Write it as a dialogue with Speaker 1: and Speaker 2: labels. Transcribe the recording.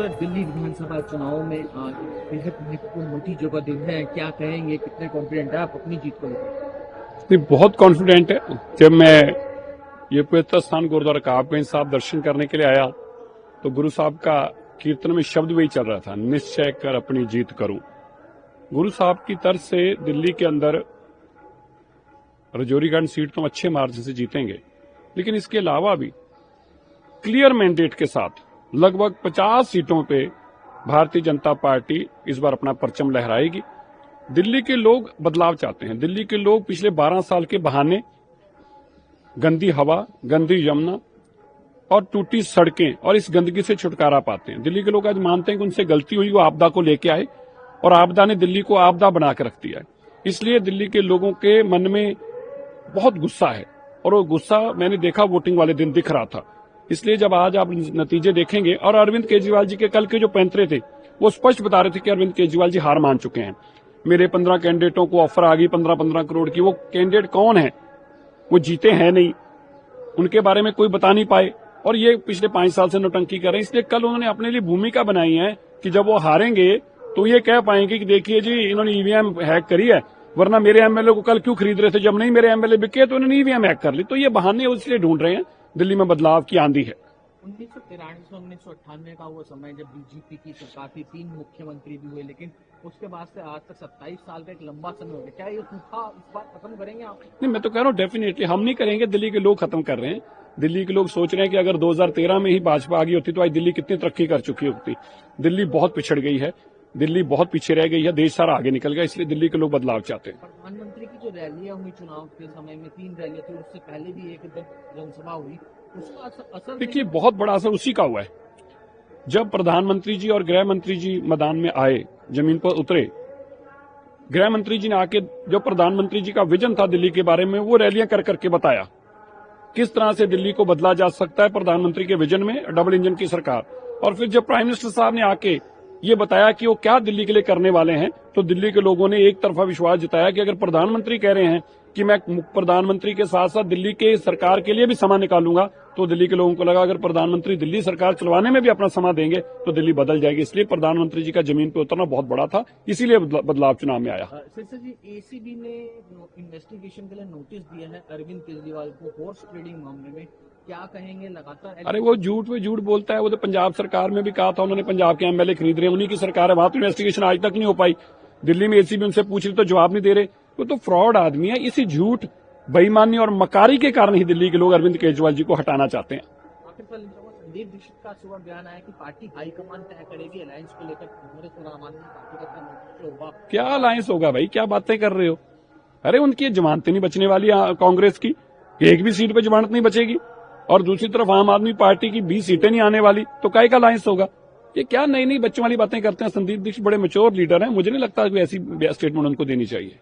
Speaker 1: Sir, Delhi विधानसभा चुनाव में बेहद महत्वपूर्ण मोटी जगह दिन है, क्या कहेंगे, कितने कॉन्फिडेंट है आप अपनी जीत को लेकर?
Speaker 2: नहीं, बहुत कॉन्फिडेंट है। जब मैं ये पवित्र स्थान गुरुद्वारा काबगंज साहब दर्शन करने के लिए आया तो गुरु साहब का कीर्तन में शब्द वही चल रहा था, निश्चय कर अपनी जीत करूं। गुरु साहब की तरफ से दिल्ली के अंदर रजौरीगंज सीट तो अच्छे मार्जिन से जीतेंगे, लेकिन इसके अलावा भी क्लियर मैंडेट के साथ लगभग 50 सीटों पे भारतीय जनता पार्टी इस बार अपना परचम लहराएगी। दिल्ली के लोग बदलाव चाहते हैं। दिल्ली के लोग पिछले 12 साल के बहाने, गंदी हवा, गंदी यमुना और टूटी सड़कें और इस गंदगी से छुटकारा पाते हैं। दिल्ली के लोग आज मानते हैं कि उनसे गलती हुई, वो आपदा को लेके आए और आपदा ने दिल्ली को आपदा बनाकर रख दिया है। इसलिए दिल्ली के लोगों के मन में बहुत गुस्सा है और वो गुस्सा मैंने देखा वोटिंग वाले दिन दिख रहा था। इसलिए जब आज आप नतीजे देखेंगे, और अरविंद केजरीवाल जी के कल के जो पैंतरे थे वो स्पष्ट बता रहे थे कि अरविंद केजरीवाल जी हार मान चुके हैं। मेरे 15 कैंडिडेटों को ऑफर आ गई 15-15 करोड़ की। वो कैंडिडेट कौन है? वो जीते हैं नहीं, उनके बारे में कोई बता नहीं पाए और ये पिछले 5 साल से नौटंकी कर रहे हैं। इसलिए कल उन्होंने अपने लिए भूमिका बनाई है कि जब वो हारेंगे तो ये कह पाएंगे कि देखिए जी, इन्होंने ईवीएम हैक करी है, वरना मेरे एमएलए को कल क्यों खरीद रहे थे, जब नहीं मेरे एमएलए बिके तो इन्होंने ईवीएम हैक कर ली। तो ये बहाने इसलिए ढूंढ रहे हैं। दिल्ली में बदलाव की आंधी है।
Speaker 1: 1993 1998 का वो समय जब बीजेपी की सरकार थी, 3 मुख्यमंत्री भी हुए, लेकिन उसके बाद से आज तक 27 साल का एक लंबा समय हो गया। क्या ये सूखा इस बार खत्म करेंगे आप?
Speaker 2: नहीं, मैं तो कह रहा हूँ डेफिनेटली हम नहीं करेंगे, दिल्ली के लोग खत्म कर रहे हैं। दिल्ली के लोग सोच रहे हैं कि अगर 2013 में ही भाजपा आ गई होती तो आज दिल्ली कितनी तरक्की कर चुकी होती। दिल्ली बहुत पिछड़ गई है, दिल्ली बहुत पीछे रह गई है, देश सारा आगे निकल गया। इसलिए दिल्ली के लोग बदलाव चाहते हैं।
Speaker 1: प्रधानमंत्री की जो रैलियां हुई चुनाव के समय में, 3 रैलियां थी, उससे पहले भी एक जनसभा हुई, उसका असर
Speaker 2: देखिए बहुत बड़ा असर उसी का हुआ है। जब प्रधानमंत्री जी और गृह मंत्री जी मैदान में आए, जमीन पर उतरे, गृह मंत्री जी ने आके जो प्रधानमंत्री जी का विजन था दिल्ली के बारे में, वो रैलियां कर करके बताया किस तरह से दिल्ली को बदला जा सकता है प्रधानमंत्री के विजन में, डबल इंजन की सरकार। और फिर जब प्राइम मिनिस्टर साहब ने आके ये बताया कि वो क्या दिल्ली के लिए करने वाले हैं, तो दिल्ली के लोगों ने एक तरफा विश्वास जताया कि अगर प्रधानमंत्री कह रहे हैं कि मैं प्रधानमंत्री के साथ साथ दिल्ली के सरकार के लिए भी समय निकालूंगा, तो दिल्ली के लोगों को लगा अगर प्रधानमंत्री दिल्ली सरकार चलवाने में भी अपना समय देंगे तो दिल्ली बदल जाएगी। इसलिए प्रधानमंत्री जी का जमीन पर उतरना बहुत बड़ा था, इसीलिए बदलाव चुनाव में आया।
Speaker 1: सिरसा जी, एसीबी ने इन्वेस्टिगेशन के लिए नोटिस दिया है अरविंद केजरीवाल को हॉर्स ट्रेडिंग मामले में, क्या कहेंगे? लगातार
Speaker 2: अरे वो झूठ पे झूठ बोलता है। वो तो पंजाब सरकार में भी कहा था उन्होंने, पंजाब के एमएलए खरीद रहे हैं, उन्हीं की सरकार है, वहां तो इन्वेस्टिगेशन आज तक नहीं हो पाई। दिल्ली में एसीबी उनसे पूछ रही तो जवाब नहीं दे रहे। वो तो फ्रॉड आदमी है। इसी झूठ, बेईमानी और मकारी के कारण ही दिल्ली के लोग अरविंद केजरीवाल जी को हटाना चाहते हैं।
Speaker 1: संदीप दीक्षित का सुबह बयान आया कि पार्टी हाईकमान तय करेगी अलायंस को लेकर। कांग्रेस और आम आदमी पार्टी का क्या होगा?
Speaker 2: क्या अलायंस होगा भाई, क्या बातें कर रहे हो? अरे उनकी जमानतें नहीं बचने वाली कांग्रेस की, एक भी सीट पे जमानत नहीं बचेगी, और दूसरी तरफ आम आदमी पार्टी की 20 सीटें नहीं आने वाली, तो काय का अलायंस होगा? ये क्या नई नई बच्चों वाली बातें करते हैं। संदीप दीक्षित बड़े मैच्योर लीडर हैं, मुझे नहीं लगता कि ऐसी स्टेटमेंट उनको देनी चाहिए।